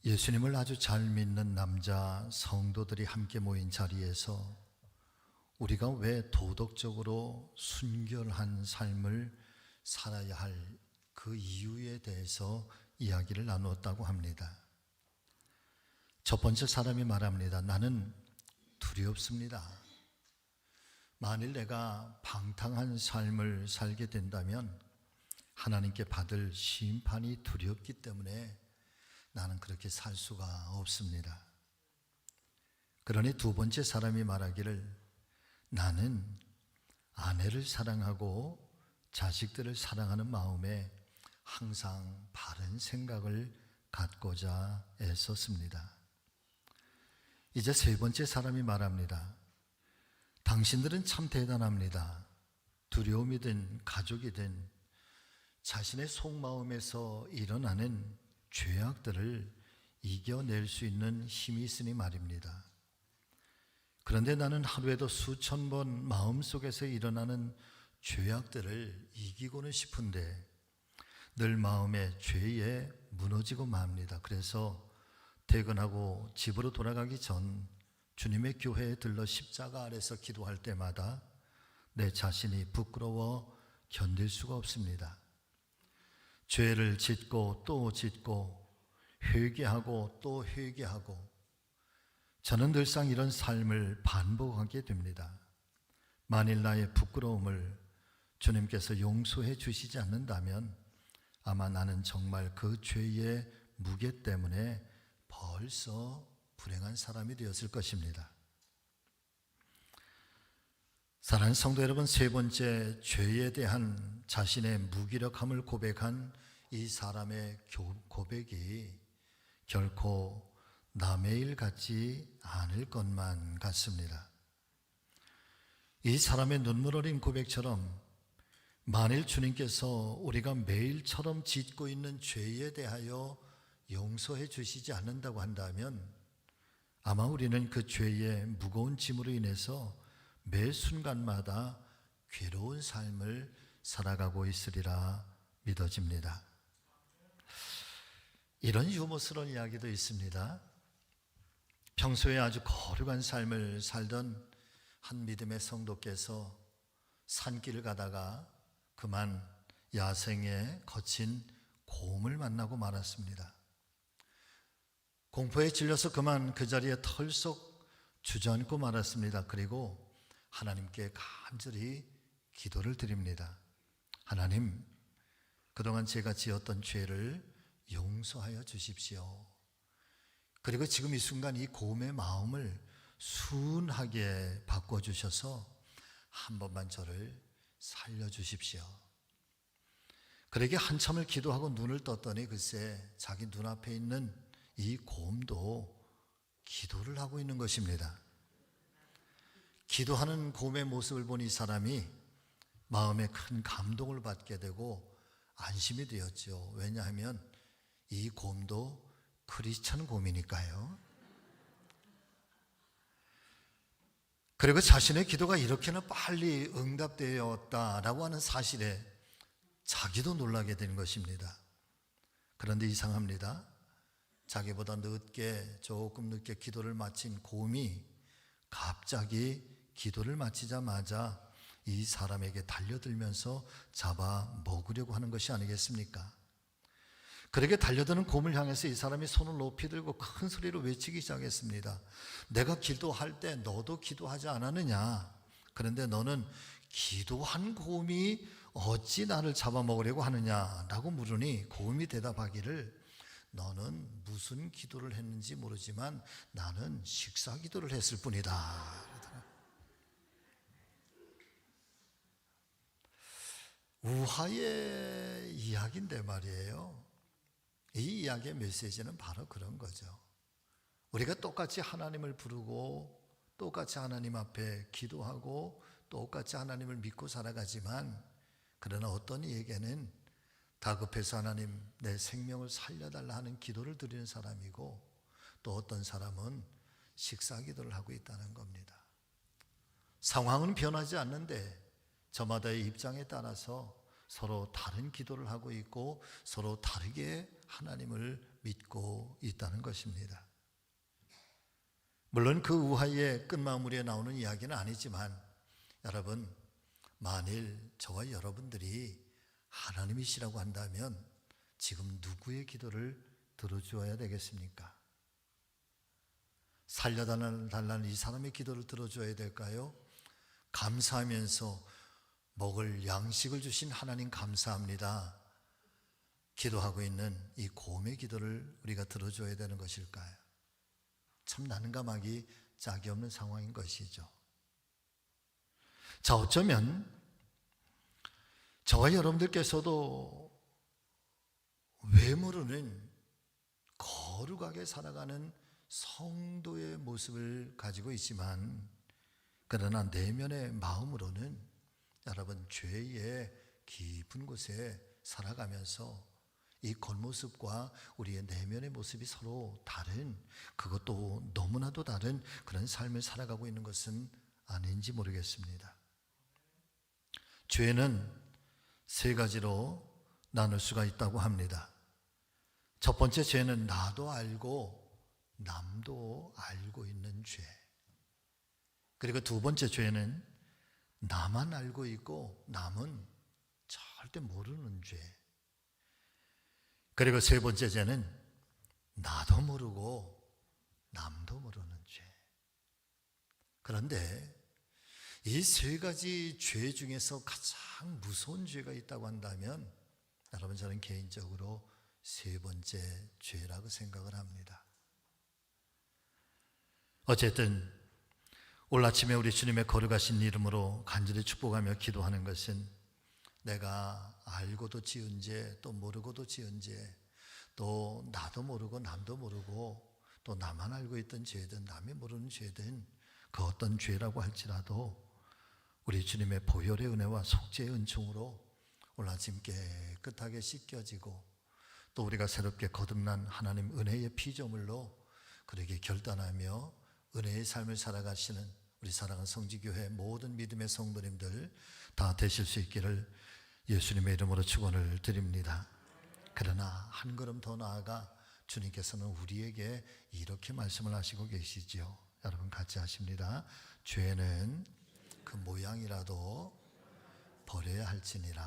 예수님을 아주 잘 믿는 남자 성도들이 함께 모인 자리에서 우리가 왜 도덕적으로 순결한 삶을 살아야 할 그 이유에 대해서 이야기를 나누었다고 합니다. 첫 번째 사람이 말합니다. 나는 두렵습니다. 만일 내가 방탕한 삶을 살게 된다면 하나님께 받을 심판이 두렵기 때문에 나는 그렇게 살 수가 없습니다. 그러니 두 번째 사람이 말하기를 나는 아내를 사랑하고 자식들을 사랑하는 마음에 항상 바른 생각을 갖고자 애썼습니다. 이제 세 번째 사람이 말합니다. 당신들은 참 대단합니다. 두려움이든 가족이든 자신의 속마음에서 일어나는 죄악들을 이겨낼 수 있는 힘이 있으니 말입니다. 그런데 나는 하루에도 수천 번 마음속에서 일어나는 죄악들을 이기고는 싶은데 늘 마음의 죄에 무너지고 맙니다. 그래서 퇴근하고 집으로 돌아가기 전 주님의 교회에 들러 십자가 아래서 기도할 때마다 내 자신이 부끄러워 견딜 수가 없습니다. 죄를 짓고 또 짓고 회개하고 또 회개하고 저는 늘상 이런 삶을 반복하게 됩니다. 만일 나의 부끄러움을 주님께서 용서해 주시지 않는다면 아마 나는 정말 그 죄의 무게 때문에 벌써 불행한 사람이 되었을 것입니다. 사랑하는 성도 여러분, 세 번째 죄에 대한 자신의 무기력함을 고백한 이 사람의 고백이 결코 남의 일 같지 않을 것만 같습니다. 이 사람의 눈물 어린 고백처럼 만일 주님께서 우리가 매일처럼 짓고 있는 죄에 대하여 용서해 주시지 않는다고 한다면 아마 우리는 그 죄의 무거운 짐으로 인해서 매 순간마다 괴로운 삶을 살아가고 있으리라 믿어집니다. 이런 유머스러운 이야기도 있습니다. 평소에 아주 거룩한 삶을 살던 한 믿음의 성도께서 산길을 가다가 그만 야생의 거친 곰을 만나고 말았습니다. 공포에 질려서 그만 그 자리에 털썩 주저앉고 말았습니다. 그리고 하나님께 간절히 기도를 드립니다. 하나님, 그동안 제가 지었던 죄를 용서하여 주십시오. 그리고 지금 이 순간 이 곰의 마음을 순하게 바꿔주셔서 한 번만 저를 살려주십시오. 그러게 한참을 기도하고 눈을 떴더니 글쎄 자기 눈앞에 있는 이 곰도 기도를 하고 있는 것입니다. 기도하는 곰의 모습을 본 이 사람이 마음에 큰 감동을 받게 되고 안심이 되었죠. 왜냐하면 이 곰도 크리스천 곰이니까요. 그리고 자신의 기도가 이렇게나 빨리 응답되었다라고 하는 사실에 자기도 놀라게 되는 것입니다. 그런데 이상합니다. 자기보다 조금 늦게 기도를 마친 곰이 갑자기 기도를 마치자마자 이 사람에게 달려들면서 잡아 먹으려고 하는 것이 아니겠습니까? 그렇게 달려드는 곰을 향해서 이 사람이 손을 높이 들고 큰 소리로 외치기 시작했습니다. 내가 기도할 때 너도 기도하지 않았느냐? 그런데 너는 기도한 곰이 어찌 나를 잡아먹으려고 하느냐? 라고 물으니 곰이 대답하기를 너는 무슨 기도를 했는지 모르지만 나는 식사 기도를 했을 뿐이다. 우화의 이야기인데 말이에요. 이 이야기의 메시지는 바로 그런 거죠. 우리가 똑같이 하나님을 부르고 똑같이 하나님 앞에 기도하고 똑같이 하나님을 믿고 살아가지만 그러나 어떤 이에게는 다급해서 하나님 내 생명을 살려달라 하는 기도를 드리는 사람이고 또 어떤 사람은 식사 기도를 하고 있다는 겁니다. 상황은 변하지 않는데 저마다의 입장에 따라서 서로 다른 기도를 하고 있고 서로 다르게 하나님을 믿고 있다는 것입니다. 물론 그 우하의 끝마무리에 나오는 이야기는 아니지만 여러분, 만일 저와 여러분들이 하나님이시라고 한다면 지금 누구의 기도를 들어주어야 되겠습니까? 살려달라는 이 사람의 기도를 들어줘야 될까요? 감사하면서 먹을 양식을 주신 하나님 감사합니다, 기도하고 있는 이 곰의 기도를 우리가 들어줘야 되는 것일까요? 참 난감하기 짝이 없는 상황인 것이죠. 자, 어쩌면 저와 여러분들께서도 외모로는 거룩하게 살아가는 성도의 모습을 가지고 있지만 그러나 내면의 마음으로는 여러분 죄의 깊은 곳에 살아가면서 이 겉모습과 우리의 내면의 모습이 서로 다른, 그것도 너무나도 다른 그런 삶을 살아가고 있는 것은 아닌지 모르겠습니다. 죄는 세 가지로 나눌 수가 있다고 합니다. 첫 번째 죄는 나도 알고 남도 알고 있는 죄. 그리고 두 번째 죄는 나만 알고 있고 남은 절대 모르는 죄. 그리고 세 번째 죄는 나도 모르고 남도 모르는 죄. 그런데 이 세 가지 죄 중에서 가장 무서운 죄가 있다고 한다면 여러분, 저는 개인적으로 세 번째 죄라고 생각을 합니다. 어쨌든 오늘 아침에 우리 주님의 거룩하신 이름으로 간절히 축복하며 기도하는 것은 내가 알고도 지은 죄, 또 모르고도 지은 죄, 또 나도 모르고 남도 모르고 또 나만 알고 있던 죄든 남이 모르는 죄든 그 어떤 죄라고 할지라도 우리 주님의 보혈의 은혜와 속죄의 은총으로 오늘 아침 깨끗하게 씻겨지고 또 우리가 새롭게 거듭난 하나님 은혜의 피조물로 그렇게 결단하며 은혜의 삶을 살아가시는 우리 사랑하는 성지교회 모든 믿음의 성도님들 다 되실 수 있기를 예수님의 이름으로 축원을 드립니다. 그러나 한 걸음 더 나아가 주님께서는 우리에게 이렇게 말씀을 하시고 계시지요. 여러분 같이 하십니다. 죄는 그 모양이라도 버려야 할지니라.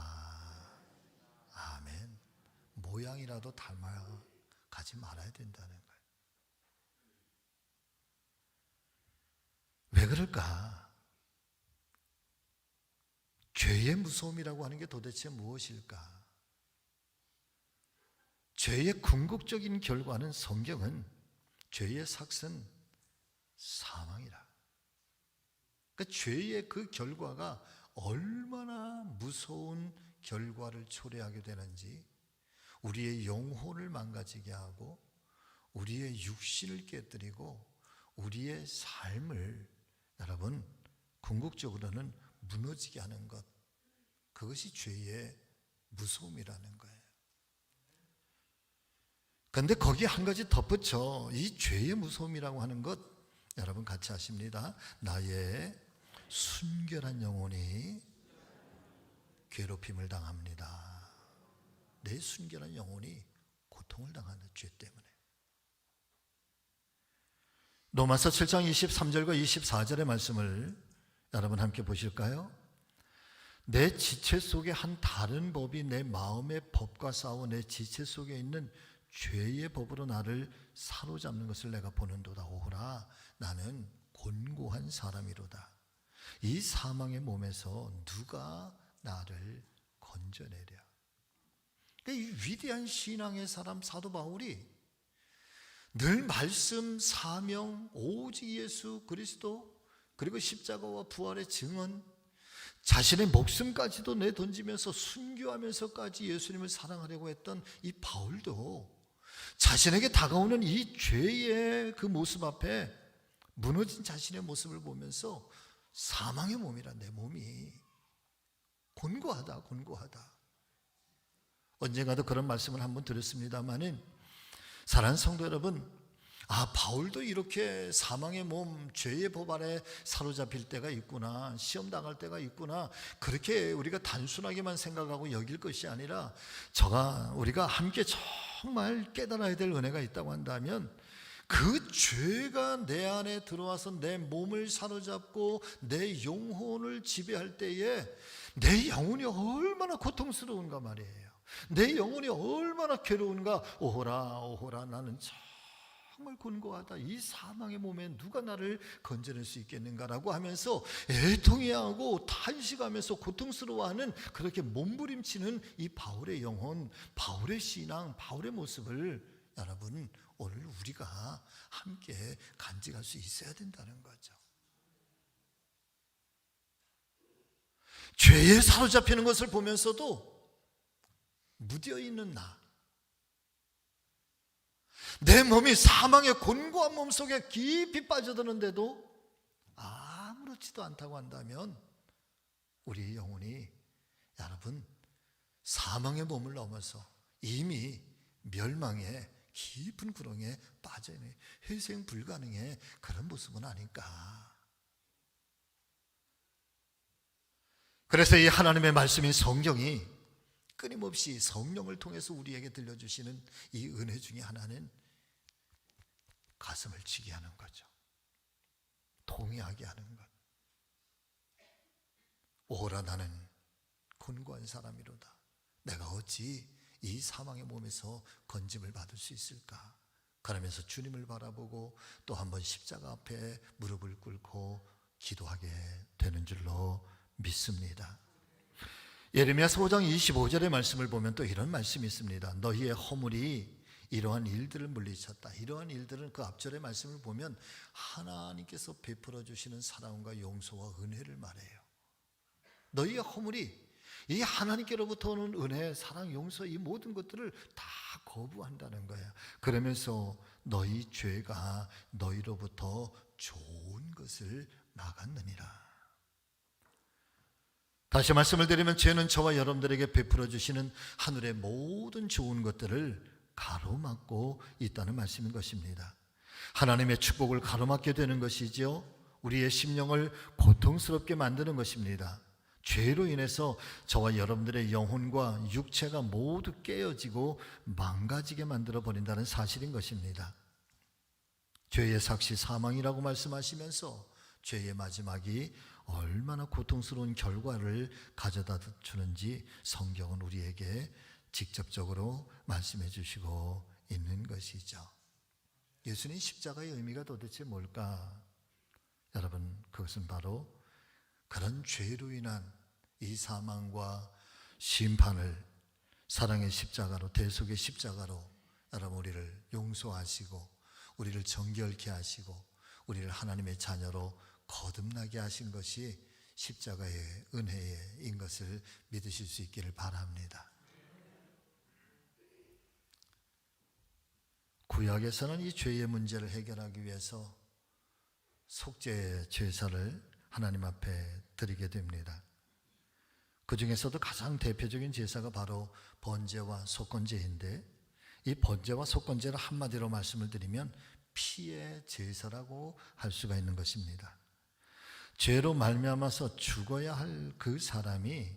아멘. 모양이라도 닮아가지 말아야 된다는 거예요. 왜 그럴까? 죄의 무서움이라고 하는 게 도대체 무엇일까? 죄의 궁극적인 결과는 성경은 죄의 삭은 사망이라. 그러니까 죄의 그 결과가 얼마나 무서운 결과를 초래하게 되는지, 우리의 영혼을 망가지게 하고 우리의 육신을 깨뜨리고 우리의 삶을 여러분 궁극적으로는 무너지게 하는 것, 그것이 죄의 무서움이라는 거예요. 그런데 거기에 한 가지 덧붙여 이 죄의 무서움이라고 하는 것, 여러분 같이 하십니다. 나의 순결한 영혼이 괴롭힘을 당합니다. 내 순결한 영혼이 고통을 당하는 죄 때문에. 로마서 7장 23절과 24절의 말씀을 여러분 함께 보실까요? 내 지체 속에 한 다른 법이 내 마음의 법과 싸워 내 지체 속에 있는 죄의 법으로 나를 사로잡는 것을 내가 보는도다. 오호라, 나는 곤고한 사람이로다. 이 사망의 몸에서 누가 나를 건져내랴. 그러니까 이 위대한 신앙의 사람 사도 바울이 늘 말씀, 사명, 오직 예수 그리스도, 그리고 십자가와 부활의 증언, 자신의 목숨까지도 내던지면서 순교하면서까지 예수님을 사랑하려고 했던 이 바울도 자신에게 다가오는 이 죄의 그 모습 앞에 무너진 자신의 모습을 보면서 사망의 몸이란, 내 몸이 곤고하다, 곤고하다. 언젠가도 그런 말씀을 한번 드렸습니다마는 사랑하는 성도 여러분, 바울도 이렇게 사망의 몸, 죄의 법 아래 사로잡힐 때가 있구나, 시험 당할 때가 있구나, 그렇게 우리가 단순하게만 생각하고 여길 것이 아니라 우리가 함께 정말 깨달아야 될 은혜가 있다고 한다면, 그 죄가 내 안에 들어와서 내 몸을 사로잡고 내 영혼을 지배할 때에 내 영혼이 얼마나 고통스러운가 말이에요. 내 영혼이 얼마나 괴로운가. 오호라 오호라, 나는 정말 곤고하다. 이 사망의 몸에 누가 나를 건져낼 수 있겠는가라고 하면서 애통해하고 탄식하면서 고통스러워하는, 그렇게 몸부림치는 이 바울의 영혼, 바울의 신앙, 바울의 모습을 여러분, 오늘 우리가 함께 간직할 수 있어야 된다는 거죠. 죄에 사로잡히는 것을 보면서도 무뎌있는 내 몸이 사망의 곤고한 몸 속에 깊이 빠져드는데도 아무렇지도 않다고 한다면, 우리 영혼이 여러분 사망의 몸을 넘어서 이미 멸망의 깊은 구렁에 빠져있는, 회생 불가능의 그런 모습은 아닐까. 그래서 이 하나님의 말씀인 성경이 끊임없이 성령을 통해서 우리에게 들려주시는 이 은혜 중에 하나는 가슴을 치게 하는 거죠. 통회하게 하는 것. 오라, 나는 곤고한 사람이로다. 내가 어찌 이 사망의 몸에서 건짐을 받을 수 있을까? 그러면서 주님을 바라보고 또 한 번 십자가 앞에 무릎을 꿇고 기도하게 되는 줄로 믿습니다. 예레미야서 5장 25절의 말씀을 보면 또 이런 말씀이 있습니다. 너희의 허물이 이러한 일들을 물리쳤다. 이러한 일들은 그 앞절의 말씀을 보면 하나님께서 베풀어 주시는 사랑과 용서와 은혜를 말해요. 너희의 허물이, 이 하나님께로부터 오는 은혜, 사랑, 용서, 이 모든 것들을 다 거부한다는 거예요. 그러면서 너희 죄가 너희로부터 좋은 것을 막았느니라. 다시 말씀을 드리면, 죄는 저와 여러분들에게 베풀어 주시는 하늘의 모든 좋은 것들을 가로막고 있다는 말씀인 것입니다. 하나님의 축복을 가로막게 되는 것이죠. 우리의 심령을 고통스럽게 만드는 것입니다. 죄로 인해서 저와 여러분들의 영혼과 육체가 모두 깨어지고 망가지게 만들어 버린다는 사실인 것입니다. 죄의 삭시 사망이라고 말씀하시면서 죄의 마지막이 얼마나 고통스러운 결과를 가져다 주는지 성경은 우리에게 직접적으로 말씀해 주시고 있는 것이죠. 예수님 십자가의 의미가 도대체 뭘까? 여러분, 그것은 바로 그런 죄로 인한 이 사망과 심판을 사랑의 십자가로, 대속의 십자가로 여러분 우리를 용서하시고 우리를 정결케 하시고 우리를 하나님의 자녀로 거듭나게 하신 것이 십자가의 은혜인 것을 믿으실 수 있기를 바랍니다. 구약에서는 이 죄의 문제를 해결하기 위해서 속죄 제사를 하나님 앞에 드리게 됩니다. 그 중에서도 가장 대표적인 제사가 바로 번제와 속건제인데, 이 번제와 속건제를 한마디로 말씀을 드리면 피의 제사라고 할 수가 있는 것입니다. 죄로 말미암아서 죽어야 할 그 사람이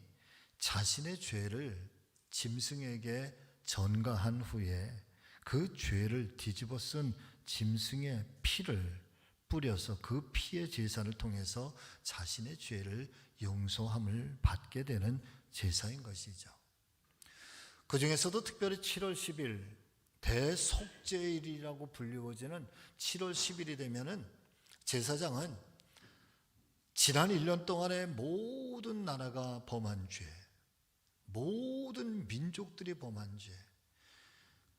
자신의 죄를 짐승에게 전가한 후에 그 죄를 뒤집어 쓴 짐승의 피를 뿌려서 그 피의 제사를 통해서 자신의 죄를 용서함을 받게 되는 제사인 것이죠. 그 중에서도 특별히 7월 10일 대속죄일이라고 불리워지는 7월 10일이 되면은 제사장은 지난 1년 동안의 모든 나라가 범한 죄, 모든 민족들이 범한 죄,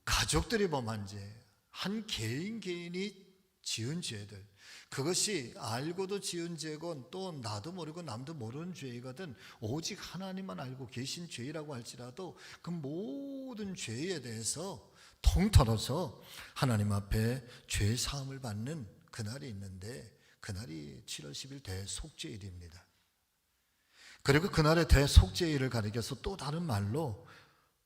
가족들이 범한 죄, 한 개인이 지은 죄들, 그것이 알고도 지은 죄건 또 나도 모르고 남도 모르는 죄이거든 오직 하나님만 알고 계신 죄라고 할지라도 그 모든 죄에 대해서 통틀어서 하나님 앞에 죄 사함을 받는 그날이 있는데, 그날이 7월 10일 대속죄일입니다. 그리고 그날의 대속죄일을 가리켜서 또 다른 말로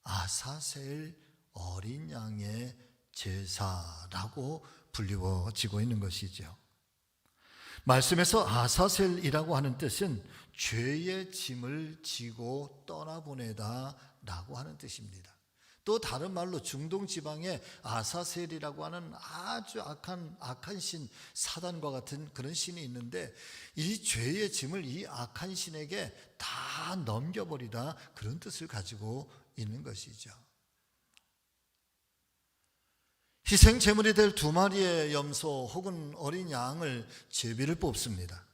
아사셀 어린 양의 제사라고 불리워지고 있는 것이죠. 말씀에서 아사셀이라고 하는 뜻은 죄의 짐을 지고 떠나보내다 라고 하는 뜻입니다. 또 다른 말로 중동 지방에 아사셀이라고 하는 아주 악한 신, 사단과 같은 그런 신이 있는데, 이 죄의 짐을 이 악한 신에게 다 넘겨버리다, 그런 뜻을 가지고 있는 것이죠. 희생 제물이 될 2마리의 염소 혹은 어린 양을 제비를 뽑습니다.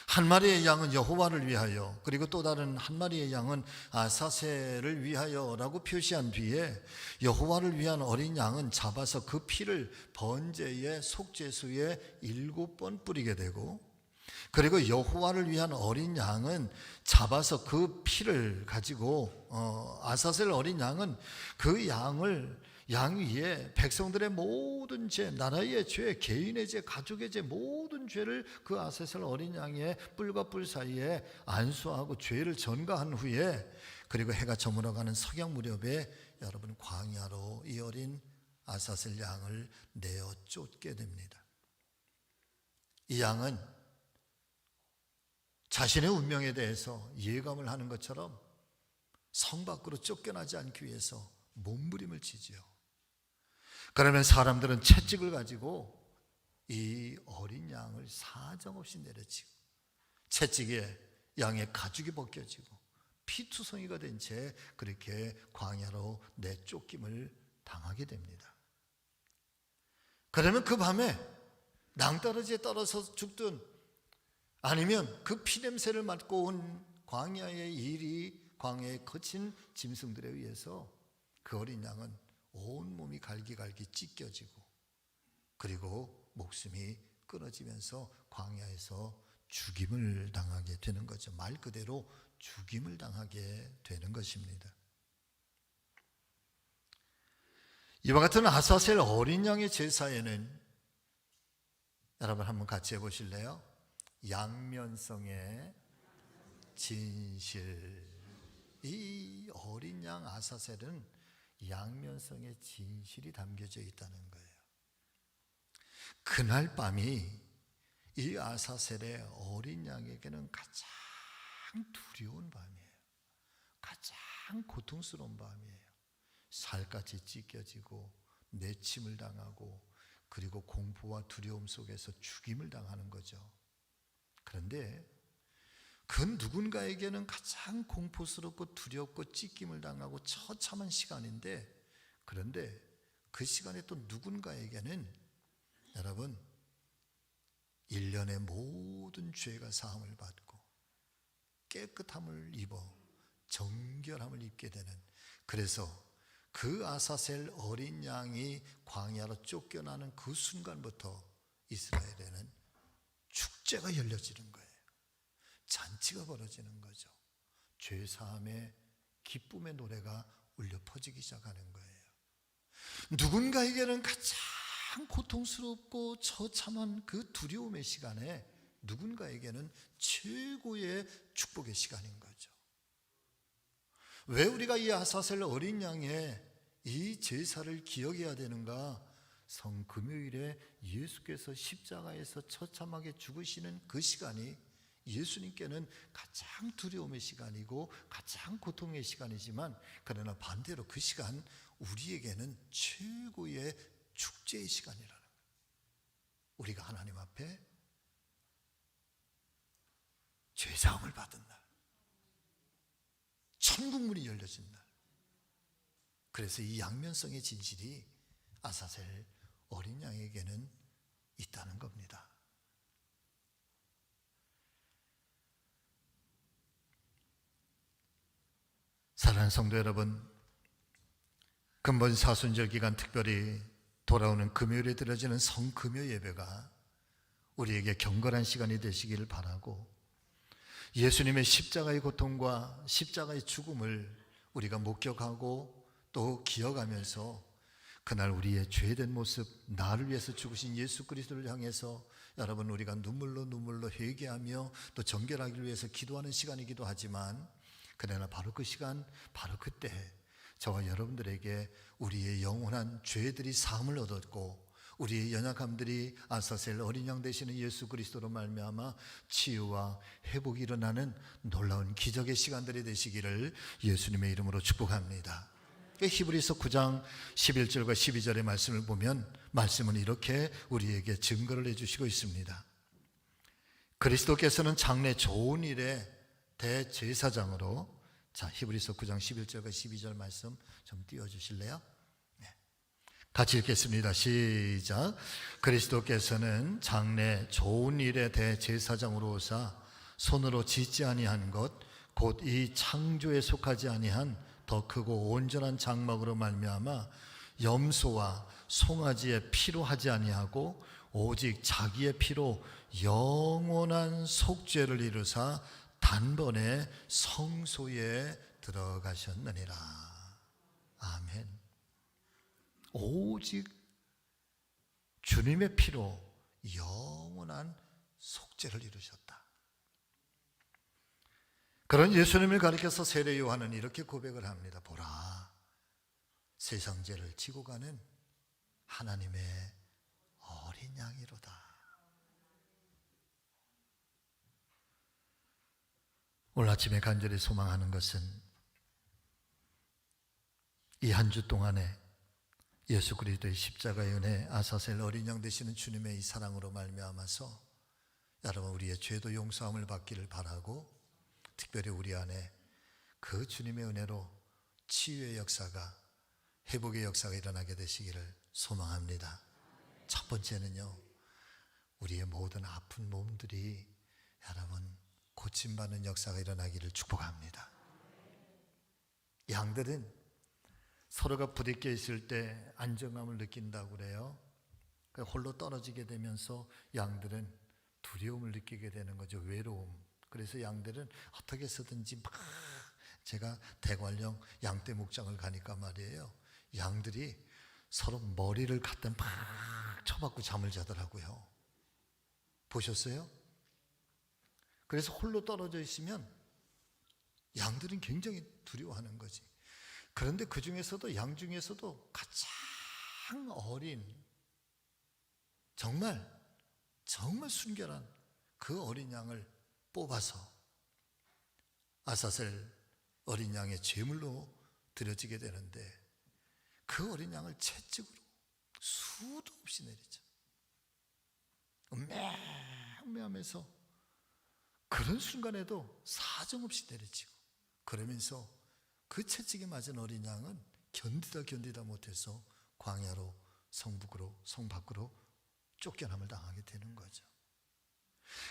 한 마리의 양은 여호와를 위하여, 그리고 또 다른 한 마리의 양은 아사셀을 위하여라고 표시한 뒤에 여호와를 위한 어린 양은 잡아서 그 피를 번제의 속죄수에 7번 뿌리게 되고, 그리고 여호와를 위한 어린 양은 잡아서 그 피를 가지고 아사셀 어린 양은 그 양 위에 백성들의 모든 죄, 나라의 죄, 개인의 죄, 가족의 죄, 모든 죄를 그 아사셀 어린 양의 뿔과 뿔 사이에 안수하고 죄를 전가한 후에, 그리고 해가 저물어가는 석양 무렵에 여러분 광야로 이 어린 아사셀 양을 내어 쫓게 됩니다. 이 양은 자신의 운명에 대해서 예감을 하는 것처럼 성 밖으로 쫓겨나지 않기 위해서 몸부림을 치지요. 그러면 사람들은 채찍을 가지고 이 어린 양을 사정없이 내려치고, 채찍에 양의 가죽이 벗겨지고 피투성이가 된 채 그렇게 광야로 내쫓김을 당하게 됩니다. 그러면 그 밤에 낭떠러지에 떨어져 죽든, 아니면 그 피냄새를 맡고 온 광야에 거친 짐승들에 의해서 그 어린 양은 온몸이 갈기갈기 찢겨지고, 그리고 목숨이 끊어지면서 광야에서 죽임을 당하게 되는 거죠. 말 그대로 죽임을 당하게 되는 것입니다. 이와 같은 아사셀 어린 양의 제사에는, 여러분 한번 같이 해보실래요? 양면성의 진실. 이 어린 양 아사셀은 양면성의 진실이 담겨져 있다는 거예요. 그날 밤이 이 아사셀의 어린 양에게는 가장 두려운 밤이에요. 가장 고통스러운 밤이에요. 살갗이 찢겨지고 내침을 당하고, 그리고 공포와 두려움 속에서 죽임을 당하는 거죠. 그런데 그 누군가에게는 가장 공포스럽고 두렵고 찢김을 당하고 처참한 시간인데, 그런데 그 시간에 또 누군가에게는 여러분 1년의 모든 죄가 사함을 받고 깨끗함을 입어 정결함을 입게 되는, 그래서 그 아사셀 어린 양이 광야로 쫓겨나는 그 순간부터 이스라엘에는 축제가 열려지는 거예요. 잔치가 벌어지는 거죠. 죄사함의 기쁨의 노래가 울려 퍼지기 시작하는 거예요. 누군가에게는 가장 고통스럽고 처참한 그 두려움의 시간에, 누군가에게는 최고의 축복의 시간인 거죠. 왜 우리가 이 아사셀 어린 양의 이 제사를 기억해야 되는가? 성금요일에 예수께서 십자가에서 처참하게 죽으시는 그 시간이 예수님께는 가장 두려움의 시간이고 가장 고통의 시간이지만, 그러나 반대로 그 시간 우리에게는 최고의 축제의 시간이라는 거예요. 우리가 하나님 앞에 죄사함을 받은 날, 천국문이 열려진 날. 그래서 이 양면성의 진실이 아사셀 어린 양에게는 있다는 겁니다. 사랑하는 성도 여러분, 근본 사순절 기간 특별히 돌아오는 금요일에 드려지는 성금요 예배가 우리에게 경건한 시간이 되시기를 바라고, 예수님의 십자가의 고통과 십자가의 죽음을 우리가 목격하고 또 기억하면서, 그날 우리의 죄된 모습, 나를 위해서 죽으신 예수 그리스도를 향해서 여러분 우리가 눈물로 회개하며 또 정결하기를 위해서 기도하는 시간이기도 하지만, 그러나 바로 그 시간, 바로 그때 저와 여러분들에게 우리의 영원한 죄들이 사함을 얻었고 우리의 연약함들이 아사셀 어린 양 되시는 예수 그리스도로 말미암아 치유와 회복이 일어나는 놀라운 기적의 시간들이 되시기를 예수님의 이름으로 축복합니다. 히브리서 9장 11절과 12절의 말씀을 보면 말씀은 이렇게 우리에게 증거를 해주시고 있습니다. 그리스도께서는 장래 좋은 일의 대제사장으로, 자, 히브리서 9장 11절과 12절 말씀 좀 띄워주실래요? 같이 읽겠습니다. 시작. 그리스도께서는 장래 좋은 일의 대제사장으로 오사 손으로 짓지 아니한 것 곧 이 창조에 속하지 아니한 더 크고 온전한 장막으로 말미암아 염소와 송아지의 피로 하지 아니하고 오직 자기의 피로 영원한 속죄를 이루사 단번에 성소에 들어가셨느니라. 아멘. 오직 주님의 피로 영원한 속죄를 이루셨다. 그런 예수님을 가리켜서 세례 요한은 이렇게 고백을 합니다. 보라, 세상 죄를 지고 가는 하나님의 어린 양이로다. 오늘 아침에 간절히 소망하는 것은 이 한 주 동안에 예수 그리스도의 십자가의 은혜, 아사셀 어린 양 되시는 주님의 이 사랑으로 말미암아서 여러분 우리의 죄도 용서함을 받기를 바라고, 특별히 우리 안에 그 주님의 은혜로 치유의 역사가, 회복의 역사가 일어나게 되시기를 소망합니다. 첫 번째는요, 우리의 모든 아픈 몸들이 여러분 고침받는 역사가 일어나기를 축복합니다. 양들은 서로가 부딪혀 있을 때 안정감을 느낀다고 그래요. 홀로 떨어지게 되면서 양들은 두려움을 느끼게 되는 거죠. 외로움. 그래서 양들은 어떻게 해서든지 막, 제가 대관령 양떼 목장을 가니까 말이에요, 양들이 서로 머리를 갖다 막 쳐박고 잠을 자더라고요. 보셨어요? 그래서 홀로 떨어져 있으면 양들은 굉장히 두려워하는 거지. 그런데 그 중에서도, 양 중에서도 가장 어린, 정말 순결한 그 어린 양을 뽑아서 아사셀 어린 양의 제물로 드려지게 되는데, 그 어린 양을 채찍으로 수도 없이 내리죠. 음매하면서 그런 순간에도 사정없이 내리치고, 그러면서 그 채찍에 맞은 어린 양은 견디다 못해서 광야로, 성북으로, 성 밖으로 쫓겨남을 당하게 되는 거죠.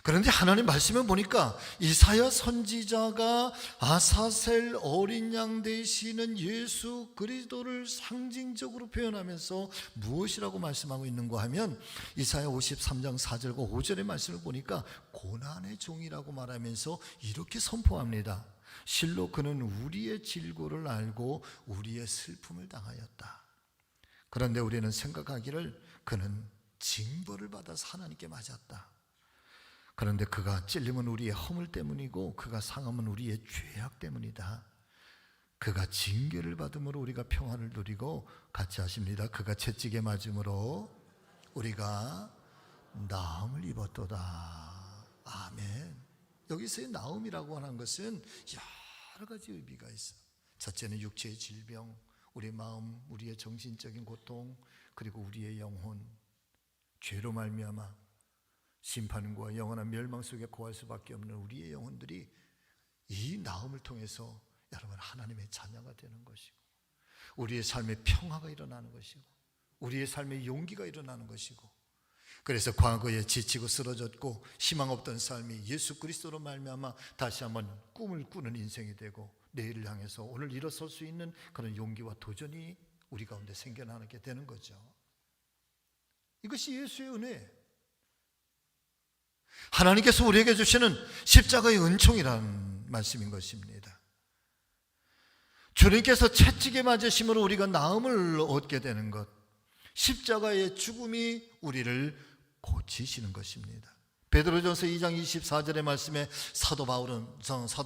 그런데 하나님 말씀을 보니까 이사야 선지자가 아사셀 어린 양 되시는 예수 그리스도를 상징적으로 표현하면서 무엇이라고 말씀하고 있는가 하면, 이사야 53장 4절과 5절의 말씀을 보니까 고난의 종이라고 말하면서 이렇게 선포합니다. 실로 그는 우리의 질고를 알고 우리의 슬픔을 당하였다. 그런데 우리는 생각하기를 그는 징벌을 받아서 하나님께 맞았다. 그런데 그가 찔림은 우리의 허물 때문이고 그가 상함은 우리의 죄악 때문이다. 그가 징계를 받음으로 우리가 평화를 누리고, 같이 하십니다. 그가 채찍에 맞음으로 우리가 나음을 입었도다. 아멘. 여기서의 나음이라고 하는 것은 여러 가지 의미가 있어. 첫째는 육체의 질병, 우리의 마음, 우리의 정신적인 고통, 그리고 우리의 영혼, 죄로 말미암아 심판과 영원한 멸망 속에 고할 수밖에 없는 우리의 영혼들이 이 나음을 통해서 여러분 하나님의 자녀가 되는 것이고, 우리의 삶에 평화가 일어나는 것이고, 우리의 삶에 용기가 일어나는 것이고, 그래서 과거에 지치고 쓰러졌고 희망 없던 삶이 예수 그리스도로 말미암아 다시 한번 꿈을 꾸는 인생이 되고, 내일을 향해서 오늘 일어설 수 있는 그런 용기와 도전이 우리 가운데 생겨나게 되는 거죠. 이것이 예수의 은혜, 하나님께서 우리에게 주시는 십자가의 은총이라는 말씀인 것입니다. 주님께서 채찍에 맞으심으로 우리가 나음을 얻게 되는 것, 십자가의 죽음이 우리를 고치시는 것입니다. 베드로전서 2장 24절의 말씀에 사도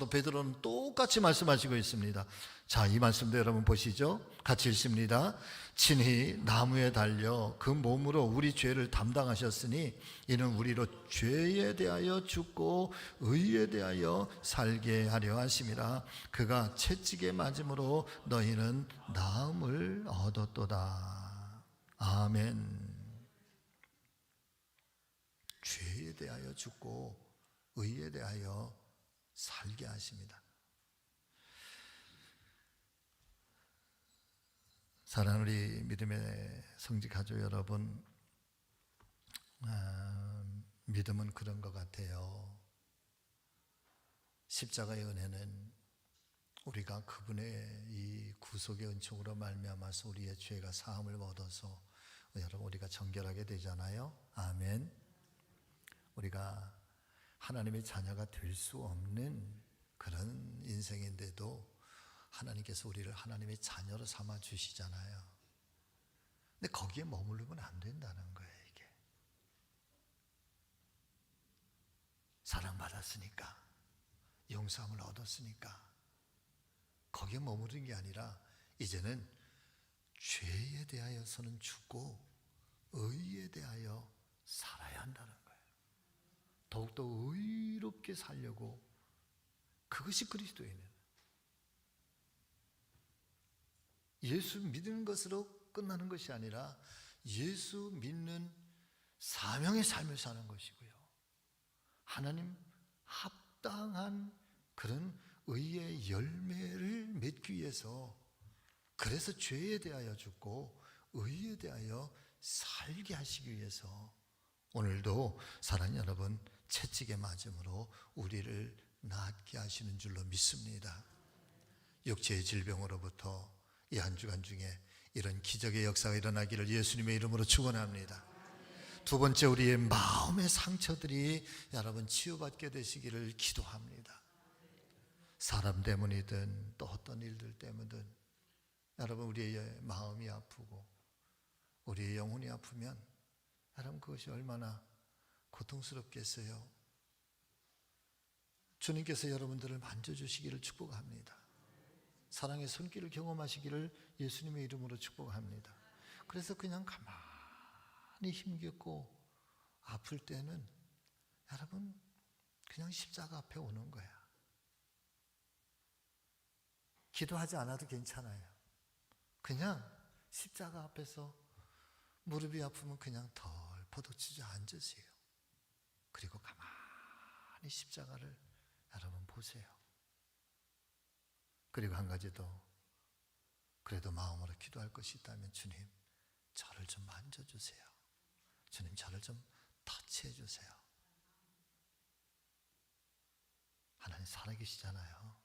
베드로는 똑같이 말씀하시고 있습니다. 자, 이 말씀도 여러분 보시죠. 같이 읽습니다. 친히 나무에 달려 그 몸으로 우리 죄를 담당하셨으니 이는 우리로 죄에 대하여 죽고 의에 대하여 살게 하려 하심이라. 그가 채찍에 맞음으로 너희는 나음을 얻었도다. 아멘. 죄에 대하여 죽고 의에 대하여 살게 하십니다. 사랑하는 우리 믿음의 성지 가족 여러분, 믿음은 그런 것 같아요. 십자가의 은혜는 우리가 그분의 이 구속의 은총으로 말미암아서 우리의 죄가 사함을 얻어서 여러분 우리가 정결하게 되잖아요. 아멘. 우리가 하나님의 자녀가 될 수 없는 그런 인생인데도 하나님께서 우리를 하나님의 자녀로 삼아 주시잖아요. 근데 거기에 머무르면 안 된다는 거예요. 이게 사랑받았으니까, 용서함을 얻었으니까 거기에 머무르는 게 아니라 이제는 죄에 대하여서는 죽고 의에 대하여 살아야 한다는 거예요. 더욱더 의롭게 살려고, 그것이 그리스도인은 예수 믿는 것으로 끝나는 것이 아니라 예수 믿는 사명의 삶을 사는 것이고요, 하나님 합당한 그런 의의 열매를 맺기 위해서, 그래서 죄에 대하여 죽고 의에 대하여 살게 하시기 위해서 오늘도 사랑하는 여러분, 채찍에 맞음으로 우리를 낫게 하시는 줄로 믿습니다. 육체의 질병으로부터 이 한 주간 중에 이런 기적의 역사가 일어나기를 예수님의 이름으로 축원합니다. 두 번째, 우리의 마음의 상처들이 여러분 치유받게 되시기를 기도합니다. 사람 때문이든 또 어떤 일들 때문이든 여러분 우리의 마음이 아프고 우리의 영혼이 아프면 여러분 그것이 얼마나 고통스럽겠어요. 주님께서 여러분들을 만져주시기를 축복합니다. 사랑의 손길을 경험하시기를 예수님의 이름으로 축복합니다. 그래서 그냥 가만히 힘겹고 아플 때는 여러분 그냥 십자가 앞에 오는 거야. 기도하지 않아도 괜찮아요. 그냥 십자가 앞에서 무릎이 아프면 그냥 덜 퍼덕치지 앉으세요. 그리고 가만히 십자가를 여러분 보세요. 그리고 한 가지 더, 그래도 마음으로 기도할 것이 있다면 주님 저를 좀 만져주세요. 주님 저를 좀 터치해 주세요. 하나님 살아계시잖아요.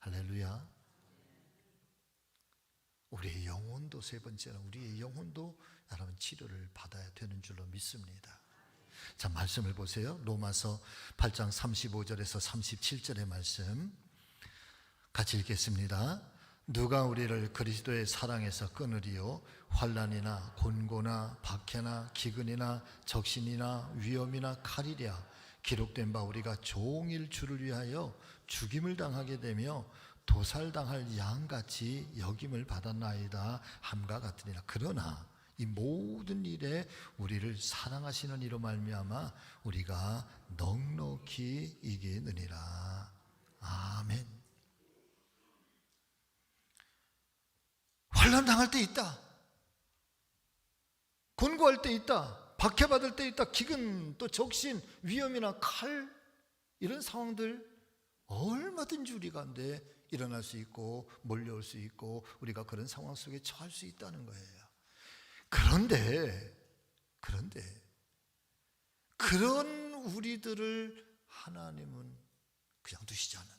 할렐루야. 우리의 영혼도, 세 번째는 우리의 영혼도 여러분 치료를 받아야 되는 줄로 믿습니다. 자, 말씀을 보세요. 로마서 8장 35절에서 37절의 말씀 같이 읽겠습니다. 누가 우리를 그리스도의 사랑에서 끊으리요? 환난이나 곤고나 박해나 기근이나 적신이나 위험이나 칼이랴. 기록된 바 우리가 종일 주를 위하여 죽임을 당하게 되며 도살당할 양같이 여김을 받았나이다 함과 같으니라. 그러나 이 모든 일에 우리를 사랑하시는 이로 말미암아 우리가 넉넉히 이기느니라. 아멘. 환난 당할 때 있다. 곤고할 때 있다. 박해받을 때 있다. 기근, 또 적신, 위험이나 칼, 이런 상황들 얼마든지 우리 가운데 일어날 수 있고 몰려올 수 있고 우리가 그런 상황 속에 처할 수 있다는 거예요. 그런데 그런 우리들을 하나님은 그냥 두시지 않는다.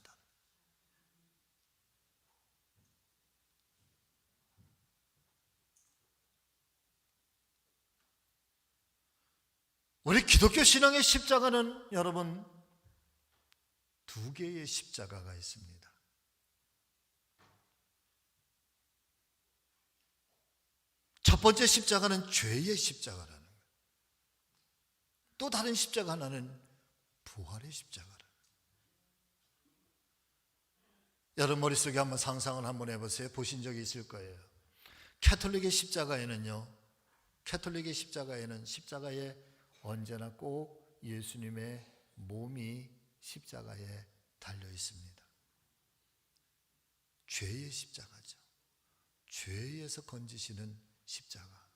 우리 기독교 신앙의 십자가는 여러분 두 개의 십자가가 있습니다. 첫 번째 십자가는 죄의 십자가라는 거예요. 또 다른 십자가 하나는 부활의 십자가를. 여러분 머릿속에 한번 상상을 한번 해보세요. 보신 적이 있을 거예요. 캐톨릭의 십자가에는 십자가에 언제나 꼭 예수님의 몸이 십자가에 달려 있습니다. 죄의 십자가죠. 죄에서 건지시는 십자가.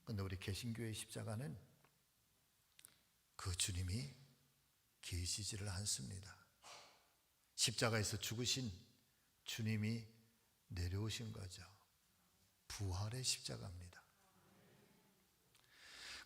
그런데 우리 개신교의 십자가는 그 주님이 계시지를 않습니다. 십자가에서 죽으신 주님이 내려오신 거죠. 부활의 십자가입니다.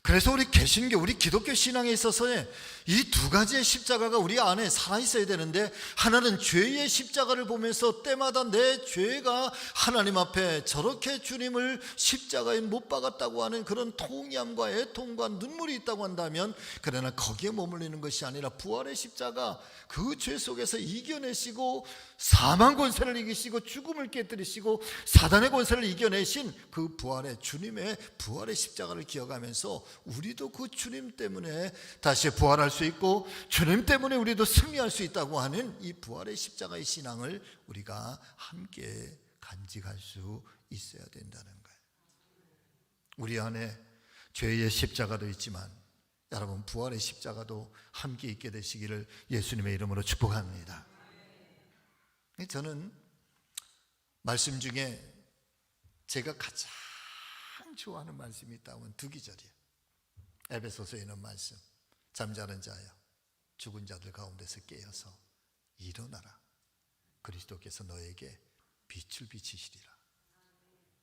그래서 우리 개신교, 우리 기독교 신앙에 있어서의 이 두 가지의 십자가가 우리 안에 살아있어야 되는데, 하나는 죄의 십자가를 보면서 때마다 내 죄가 하나님 앞에 저렇게 주님을 십자가에 못 박았다고 하는 그런 통념과 애통과 눈물이 있다고 한다면, 그러나 거기에 머물리는 것이 아니라 부활의 십자가, 그 죄 속에서 이겨내시고 사망 권세를 이기시고 죽음을 깨뜨리시고 사단의 권세를 이겨내신 그 부활의 주님의 부활의 십자가를 기억하면서 우리도 그 주님 때문에 다시 부활할 수 있고 주님 때문에 우리도 승리할 수 있다고 하는 이 부활의 십자가의 신앙을 우리가 함께 간직할 수 있어야 된다는 거예요. 우리 안에 죄의 십자가도 있지만 여러분 부활의 십자가도 함께 있게 되시기를 예수님의 이름으로 축복합니다. 저는 말씀 중에 제가 가장 좋아하는 말씀이 있다면 두 기절이에요. 에베소서에 있는 말씀, 잠자는 자여 죽은 자들 가운데서 깨어서 일어나라. 그리스도께서 너에게 빛을 비치시리라.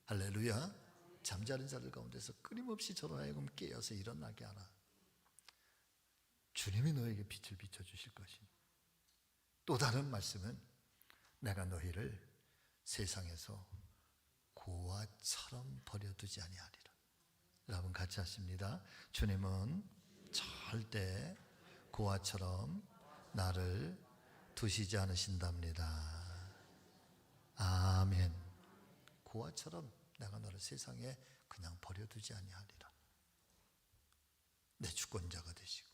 할렐루야. 잠자는 자들 가운데서 끊임없이 저로 하여금 깨어서 일어나게 하라. 주님이 너에게 빛을 비춰주실 것이니. 또 다른 말씀은 내가 너희를 세상에서 고아처럼 버려두지 아니하리라. 여러분 같이 하십니다. 주님은 절대 고아처럼 나를 두시지 않으신답니다. 아멘. 고아처럼 내가 너를 세상에 그냥 버려두지 아니하리라. 내 주권자가 되시고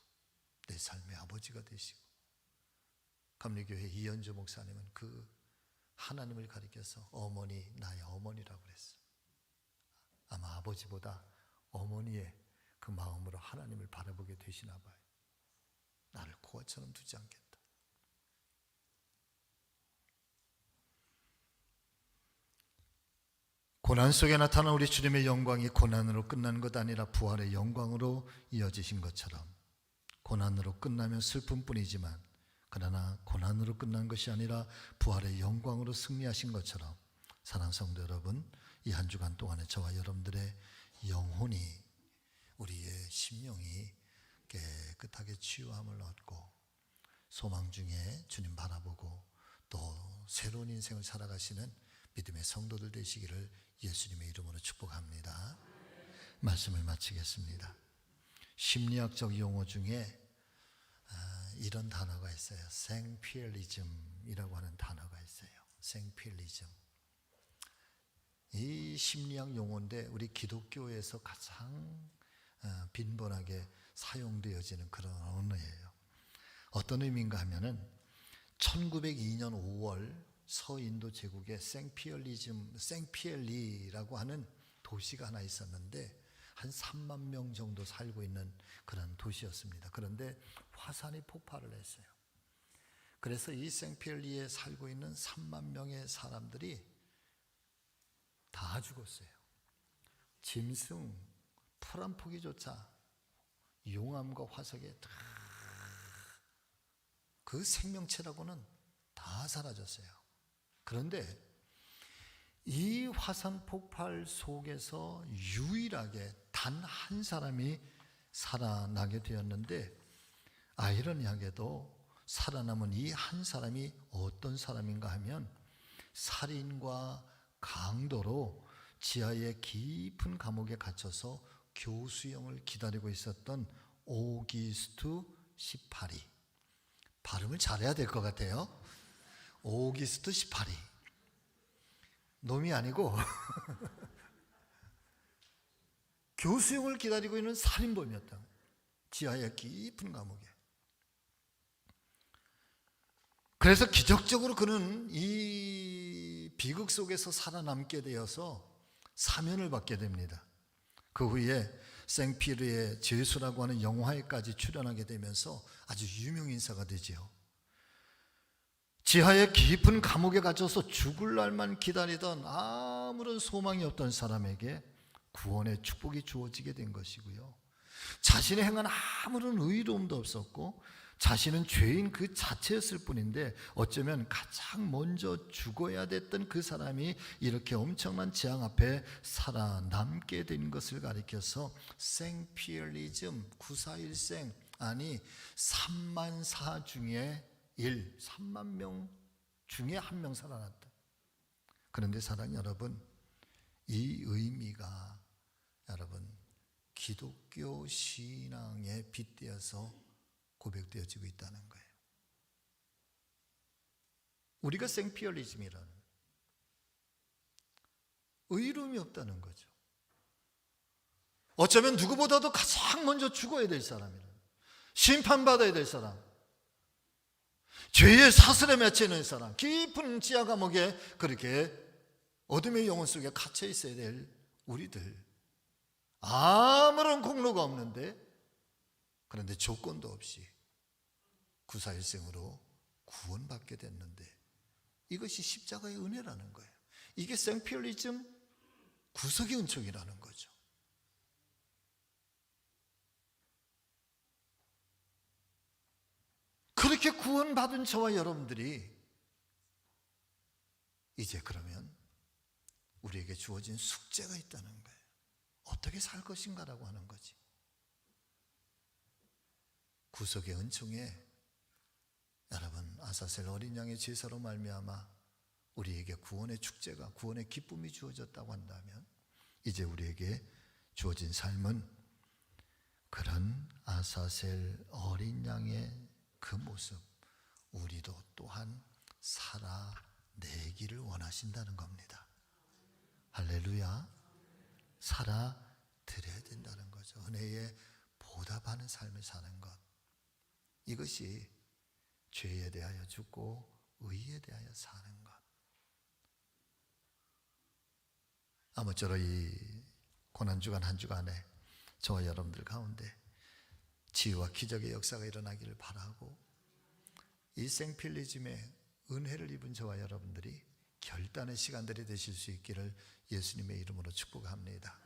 내 삶의 아버지가 되시고. 감리교회 이현주 목사님은 그 하나님을 가리켜서 어머니, 나의 어머니라고 그랬어요. 아마 아버지보다 어머니의 그 마음으로 하나님을 바라보게 되시나 봐요. 나를 고아처럼 두지 않겠다. 고난 속에 나타난 우리 주님의 영광이 고난으로 끝나는 것 아니라 부활의 영광으로 이어지신 것처럼, 고난으로 끝나면 슬픔뿐이지만 그러나 고난으로 끝난 것이 아니라 부활의 영광으로 승리하신 것처럼, 사랑하는 성도 여러분, 이 한 주간 동안에 저와 여러분들의 영혼이, 우리의 심령이 깨끗하게 치유함을 얻고 소망 중에 주님 바라보고 또 새로운 인생을 살아가시는 믿음의 성도들 되시기를 예수님의 이름으로 축복합니다. 말씀을 마치겠습니다. 심리학적 용어 중에 이런 단어가 있어요. 생피엘리즘이라고 하는 단어가 있어요. 생피엘리즘. 이 심리학 용어인데 우리 기독교에서 가장 빈번하게 사용되어지는 그런 언어예요. 어떤 의미인가 하면은 1902년 5월 서인도 제국에 생피엘리라고 하는 도시가 하나 있었는데 한 3만 명 정도 살고 있는 그런 도시였습니다. 그런데 화산이 폭발을 했어요. 그래서 이 생피엘리에 살고 있는 3만 명의 사람들이 다 죽었어요. 짐승, 풀 한 포기조차 용암과 화석에 다 그 생명체라고는 다 사라졌어요. 그런데 이 화산 폭발 속에서 유일하게 단 한 사람이 살아나게 되었는데, 아이러니하게도 살아남은 이 한 사람이 어떤 사람인가 하면 살인과 강도로 지하의 깊은 감옥에 gat혀서 교수형을 기다리고 있었던 오기스트 시파리. 발음을 잘해야 될 것 같아요. 오기스트 시파리. 놈이 아니고 교수형을 기다리고 있는 살인범이었다. 지하의 깊은 감옥에. 그래서 기적적으로 그는 이 비극 속에서 살아남게 되어서 사면을 받게 됩니다. 그 후에 생피에르의 제수라고 하는 영화에까지 출연하게 되면서 아주 유명 인사가 되지요. 지하의 깊은 감옥에 갇혀서 죽을 날만 기다리던 아무런 소망이 없던 사람에게 구원의 축복이 주어지게 된 것이고요. 자신의 행한 아무런 의로움도 없었고 자신은 죄인 그 자체였을 뿐인데 어쩌면 가장 먼저 죽어야 됐던 그 사람이 이렇게 엄청난 재앙 앞에 살아남게 된 것을 가리켜서 생피얼리즘, 구사일생, 아니 3만 사 중에 3만 명 중에 한 명 살아났다. 그런데 사랑하는 여러분, 이 의미가 여러분 기독교 신앙에 빗대어서 고백되어지고 있다는 거예요. 우리가 생피얼리즘이라는 의로움이 없다는 거죠. 어쩌면 누구보다도 가장 먼저 죽어야 될 사람이라는, 심판받아야 될 사람, 죄의 사슬에 맺혀있는 사람, 깊은 지하 감옥에 그렇게 어둠의 영혼 속에 갇혀 있어야 될 우리들, 아무런 공로가 없는데 그런데 조건도 없이 구사일생으로 구원받게 됐는데 이것이 십자가의 은혜라는 거예요. 이게 생피얼리즘, 구속의 은총이라는 거죠. 그렇게 구원받은 저와 여러분들이 이제 그러면 우리에게 주어진 숙제가 있다는 거예요. 어떻게 살 것인가라고 하는 거지. 구속의 은총에 여러분 아사셀 어린 양의 제사로 말미암아 우리에게 구원의 축제가, 구원의 기쁨이 주어졌다고 한다면 이제 우리에게 주어진 삶은 그런 아사셀 어린 양의 그 모습, 우리도 또한 살아내기를 원하신다는 겁니다. 할렐루야. 살아드려야 된다는 거죠. 은혜에 보답하는 삶을 사는 것, 이것이 죄에 대하여 죽고 의에 대하여 사는 것. 아무쪼록 이 고난주간 한 주간에 저와 여러분들 가운데 치유와 기적의 역사가 일어나기를 바라고, 이 생필리즘의 은혜를 입은 저와 여러분들이 결단의 시간들이 되실 수 있기를 예수님의 이름으로 축복합니다.